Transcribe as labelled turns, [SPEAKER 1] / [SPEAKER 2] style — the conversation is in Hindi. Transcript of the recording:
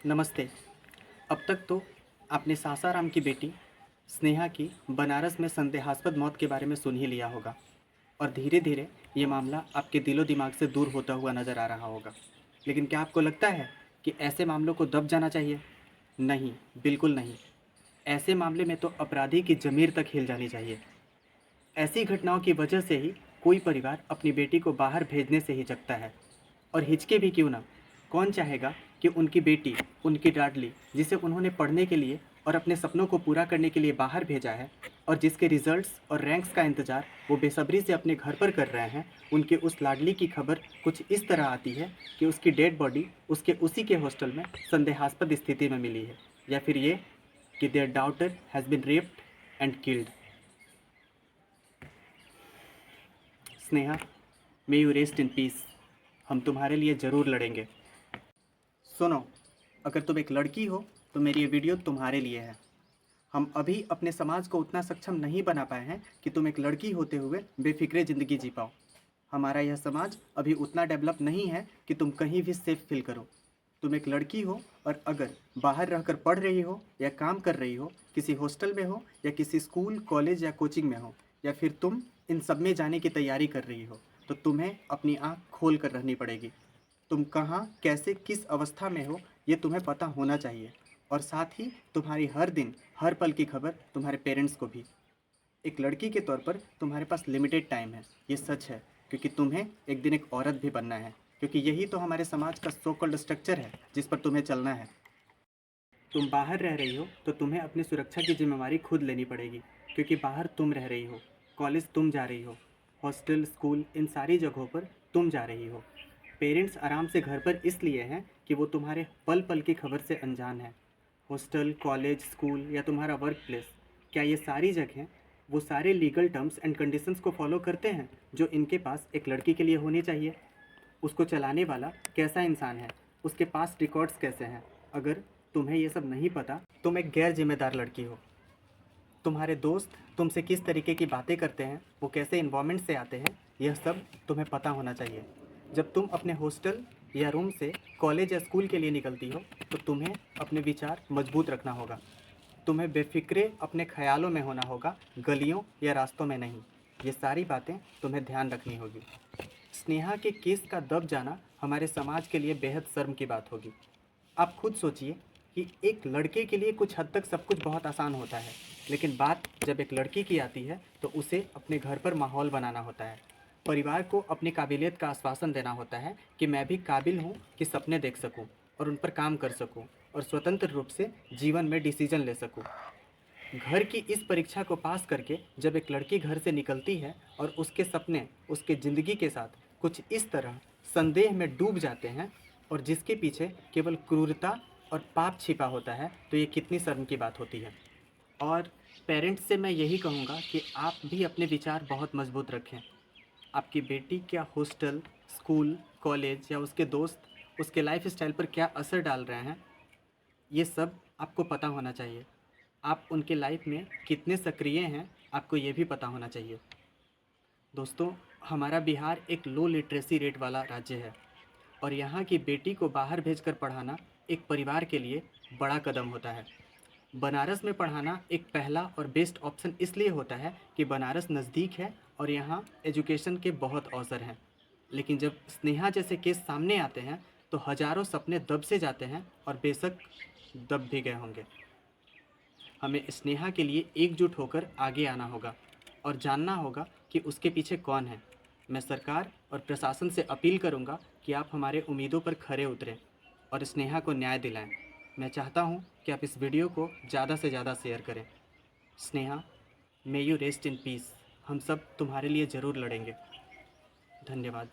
[SPEAKER 1] नमस्ते। अब तक तो आपने सासाराम की बेटी स्नेहा की बनारस में संदेहास्पद मौत के बारे में सुन ही लिया होगा और धीरे धीरे ये मामला आपके दिलो दिमाग से दूर होता हुआ नज़र आ रहा होगा। लेकिन क्या आपको लगता है कि ऐसे मामलों को दब जाना चाहिए? नहीं, बिल्कुल नहीं। ऐसे मामले में तो अपराधी की ज़मीर तक हिल जानी चाहिए। ऐसी घटनाओं की वजह से ही कोई परिवार अपनी बेटी को बाहर भेजने से हिचकता है। और हिचके भी क्यों ना, कौन चाहेगा कि उनकी बेटी, उनकी लाडली, जिसे उन्होंने पढ़ने के लिए और अपने सपनों को पूरा करने के लिए बाहर भेजा है और जिसके रिजल्ट्स और रैंक्स का इंतज़ार वो बेसब्री से अपने घर पर कर रहे हैं, उनके उस लाडली की खबर कुछ इस तरह आती है कि उसकी डेड बॉडी उसके उसी के हॉस्टल में संदेहास्पद स्थिति में मिली है, या फिर ये कि their daughter has been raped and killed. Sneha, may you rest in peace. हम तुम्हारे लिए ज़रूर लड़ेंगे। सुनो, अगर तुम एक लड़की हो तो मेरी ये वीडियो तुम्हारे लिए है। हम अभी अपने समाज को उतना सक्षम नहीं बना पाए हैं कि तुम एक लड़की होते हुए बेफिक्रे ज़िंदगी जी पाओ। हमारा यह समाज अभी उतना डेवलप नहीं है कि तुम कहीं भी सेफ फील करो। तुम एक लड़की हो और अगर बाहर रहकर पढ़ रही हो या काम कर रही हो, किसी हॉस्टल में हो या किसी स्कूल, कॉलेज या कोचिंग में हो, या फिर तुम इन सब में जाने की तैयारी कर रही हो, तो तुम्हें अपनी आँख खोल कर रहनी पड़ेगी। तुम कहाँ, कैसे, किस अवस्था में हो, ये तुम्हें पता होना चाहिए। और साथ ही तुम्हारी हर दिन, हर पल की खबर तुम्हारे पेरेंट्स को भी। एक लड़की के तौर पर तुम्हारे पास लिमिटेड टाइम है, ये सच है, क्योंकि तुम्हें एक दिन एक औरत भी बनना है, क्योंकि यही तो हमारे समाज का सो कॉल्ड स्ट्रक्चर है जिस पर तुम्हें चलना है। तुम बाहर रह रही हो तो तुम्हें अपनी सुरक्षा की जिम्मेवारी खुद लेनी पड़ेगी, क्योंकि बाहर तुम रह रही हो, कॉलेज तुम जा रही हो, हॉस्टल, स्कूल, इन सारी जगहों पर तुम जा रही हो। पेरेंट्स आराम से घर पर इसलिए हैं कि वो तुम्हारे पल पल की खबर से अनजान है। हॉस्टल, कॉलेज, स्कूल या तुम्हारा वर्क प्लेस, क्या ये सारी जगहें वो सारे लीगल टर्म्स एंड कंडीशंस को फॉलो करते हैं जो इनके पास एक लड़की के लिए होनी चाहिए? उसको चलाने वाला कैसा इंसान है, उसके पास रिकॉर्ड्स कैसे हैं? अगर तुम्हें ये सब नहीं पता, तुम एक गैर जिम्मेदार लड़की हो। तुम्हारे दोस्त तुमसे किस तरीके की बातें करते हैं, वो कैसे इन्वायरमेंट से आते हैं, यह सब तुम्हें पता होना चाहिए। जब तुम अपने हॉस्टल या रूम से कॉलेज या स्कूल के लिए निकलती हो तो तुम्हें अपने विचार मजबूत रखना होगा। तुम्हें बेफिक्रे अपने ख्यालों में होना होगा, गलियों या रास्तों में नहीं। ये सारी बातें तुम्हें ध्यान रखनी होगी। स्नेहा के केस का दब जाना हमारे समाज के लिए बेहद शर्म की बात होगी। आप खुद सोचिए कि एक लड़के के लिए कुछ हद तक सब कुछ बहुत आसान होता है, लेकिन बात जब एक लड़की की आती है तो उसे अपने घर पर माहौल बनाना होता है। परिवार को अपनी काबिलियत का आश्वासन देना होता है कि मैं भी काबिल हूँ कि सपने देख सकूँ और उन पर काम कर सकूँ और स्वतंत्र रूप से जीवन में डिसीजन ले सकूँ। घर की इस परीक्षा को पास करके जब एक लड़की घर से निकलती है और उसके सपने उसके ज़िंदगी के साथ कुछ इस तरह संदेह में डूब जाते हैं और जिसके पीछे केवल क्रूरता और पाप छिपा होता है, तो ये कितनी शर्म की बात होती है। और पेरेंट्स से मैं यही कहूँगा कि आप भी अपने विचार बहुत मजबूत रखें। आपकी बेटी क्या हॉस्टल, स्कूल, कॉलेज या उसके दोस्त उसके लाइफ स्टाइल पर क्या असर डाल रहे हैं, ये सब आपको पता होना चाहिए। आप उनके लाइफ में कितने सक्रिय हैं, आपको ये भी पता होना चाहिए। दोस्तों, हमारा बिहार एक लो लिटरेसी रेट वाला राज्य है और यहाँ की बेटी को बाहर भेजकर पढ़ाना एक परिवार के लिए बड़ा कदम होता है। बनारस में पढ़ाना एक पहला और बेस्ट ऑप्शन इसलिए होता है कि बनारस नज़दीक है और यहाँ एजुकेशन के बहुत अवसर हैं। लेकिन जब स्नेहा जैसे केस सामने आते हैं तो हज़ारों सपने दब से जाते हैं और बेशक दब भी गए होंगे। हमें स्नेहा के लिए एकजुट होकर आगे आना होगा और जानना होगा कि उसके पीछे कौन है। मैं सरकार और प्रशासन से अपील करूंगा कि आप हमारे उम्मीदों पर खरे उतरें और स्नेहा को न्याय दिलाएं। मैं चाहता हूं कि आप इस वीडियो को ज़्यादा से ज़्यादा शेयर करें। Sneha, may you rest in peace. हम सब तुम्हारे लिए ज़रूर लड़ेंगे। धन्यवाद।